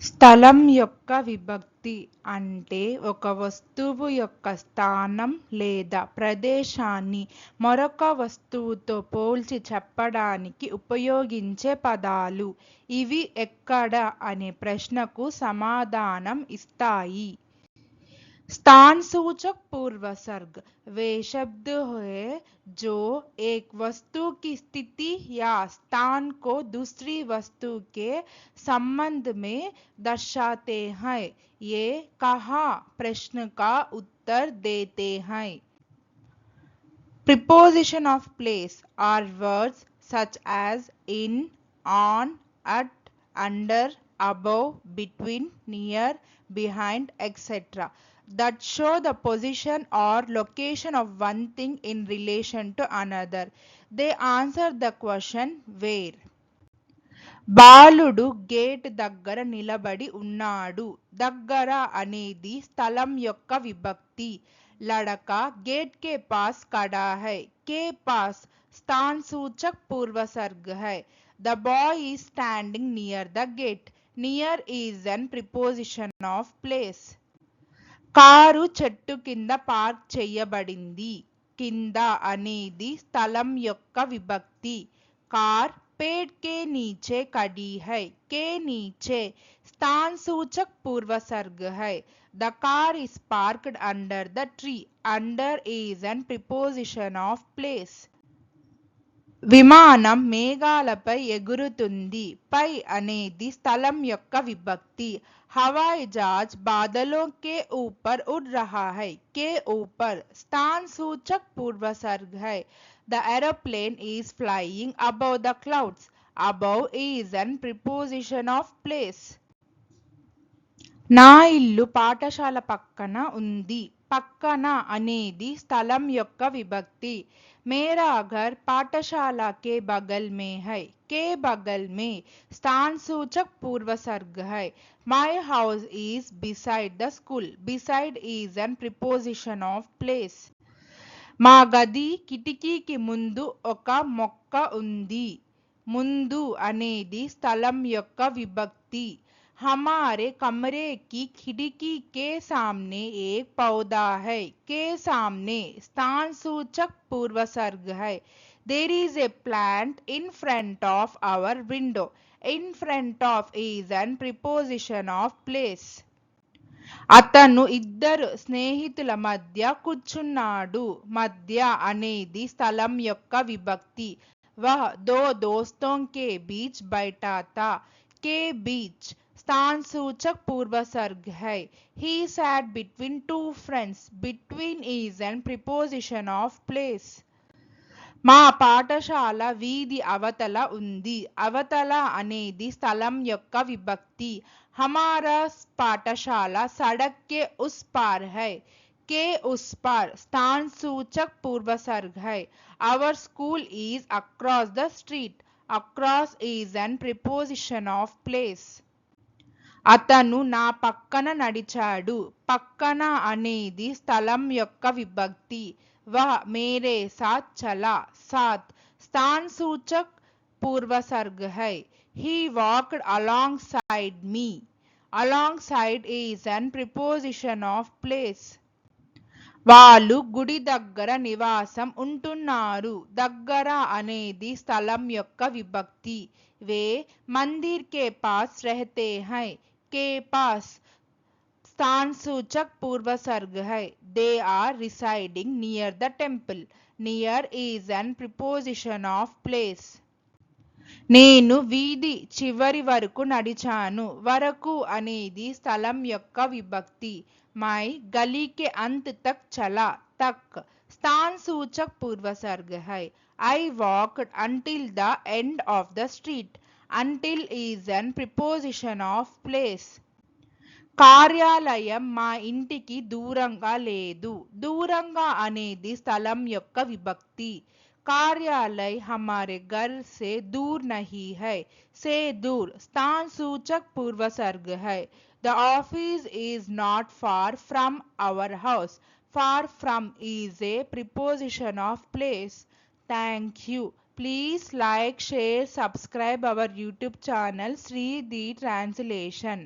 స్థలం యొక్క విభక్తి అంటే ఒక వస్తువు యొక్క స్థానం లేదా ప్రదేశాన్ని మరొక వస్తువుతో పోల్చి చెప్పడానికి ఉపయోగించే పదాలు. ఇవి ఎక్కడ అనే ప్రశ్నకు సమాధానం ఇస్తాయి. स्थान सूचक पूर्वसर्ग वे शब्द हैं जो एक वस्तु की स्थिति या स्थान को दूसरी वस्तु के संबंध में दर्शाते हैं। ये कहा प्रश्न का उत्तर देते हैं। Preposition of place are words such as in, on, at, under, above, between, near, behind, etc. that show the position or location of one thing in relation to another. They answer the question where. బాలుడు gate దగ్గర నిలబడి ఉన్నాడు. దగ్గర అనేది స్థలం యొక్క విభక్తి. लड़का गेट के पास खड़ा है. के पास स्थान सूचक पूर्वसर्ग है. The boy is standing near the gate. Near is an preposition of place. Car చెట్టు కింద పార్క్ చేయబడింది. కింద అనేది స్థలం యొక్క విభక్తి. కార్ पेड़ के नीचे खड़ी है. के नीचे स्थान सूचक पूर्वसर्ग है. The car is parked under the tree. Under is an preposition of place. విమానం మేఘాలపై ఎగురుతుంది. పై అనేది స్థలం యొక్క విభక్తి. हवाई जहाज बादलों के ऊपर उड़ रहा है. के ऊपर स्थान सूचक पूर्वसर्ग है. The aeroplane is flying above the clouds. Above is an preposition of place. నా ఇల్లు పాఠశాల పక్కన ఉంది. పక్కన అనేది స్థలం యొక్క విభక్తి. मेरा घर पाठशाला के बगल में है. के बगल में स्थान सूचक पूर्वसर्ग है. My house is beside the school. Beside is an preposition of place. మా గది కిటికీకి ముందు ఒక మొక్క ఉంది. ముందు అనేది స్థలం యొక్క విభక్తి. हमारे कमरे की खिड़की के सामने एक पौधा है. के सामने स्थान सूचक पूर्वसर्ग है. There is a plant in front of our window. In front of is an preposition of place. అతను ఇద్దరు స్నేహితుల మధ్య కూర్చున్నాడు. మధ్య అనేది స్థలం యొక్క విభక్తి. वह दो दोस्तों के बीच बैठा था. के बीच स्थान सूचक पूर्वसर्ग है. He sat between two friends. Between is an preposition of place. మా పాఠశాల వీధి అవతల ఉంది. అవతల అనేది స్థలం యొక్క విభక్తి. हमारा पाठशाला सड़क के उस पार है. के उस पार स्थान सूचक पूर्वसर्ग है. Our school is across the street. Across is an preposition of place. అతను నా పక్కన నడిచాడు. పక్కన అనేది స్థలం యొక్క విభక్తి. वह मेरे साथ चला. साथ स्थान सूचक पूर्वसर्ग है. He walked alongside me. Alongside is an preposition of place. వాళ్ళు గుడి దగ్గర నివాసం ఉంటున్నారు. దగ్గర అనేది స్థలం యొక్క విభక్తి. वे मंदिर के पास रहते हैं. के पास स्थान सूचक पूर्वसर्ग है. They are residing near the temple. Near is an preposition of place. నేను వీధి చివరి వరకు నడిచాను. వరకు అనేది స్థలం యొక్క విభక్తి. मैं गली के अंत तक चला. तक स्थान सूचक पूर्वसर्ग है. I walked until the end of the street. Until is an preposition of place. కార్యాలయం మా ఇంటికి దూరంగా లేదు. దూరంగా అనేది స్థలం యొక్క విభక్తి. कार्यालय हमारे घर से दूर नहीं है. से दूर स्थान सूचक पूर्वसर्ग है. The office is not far from our house. Far from is a preposition of place. Thank you. Please like, share, subscribe our YouTube channel Sri the Translation.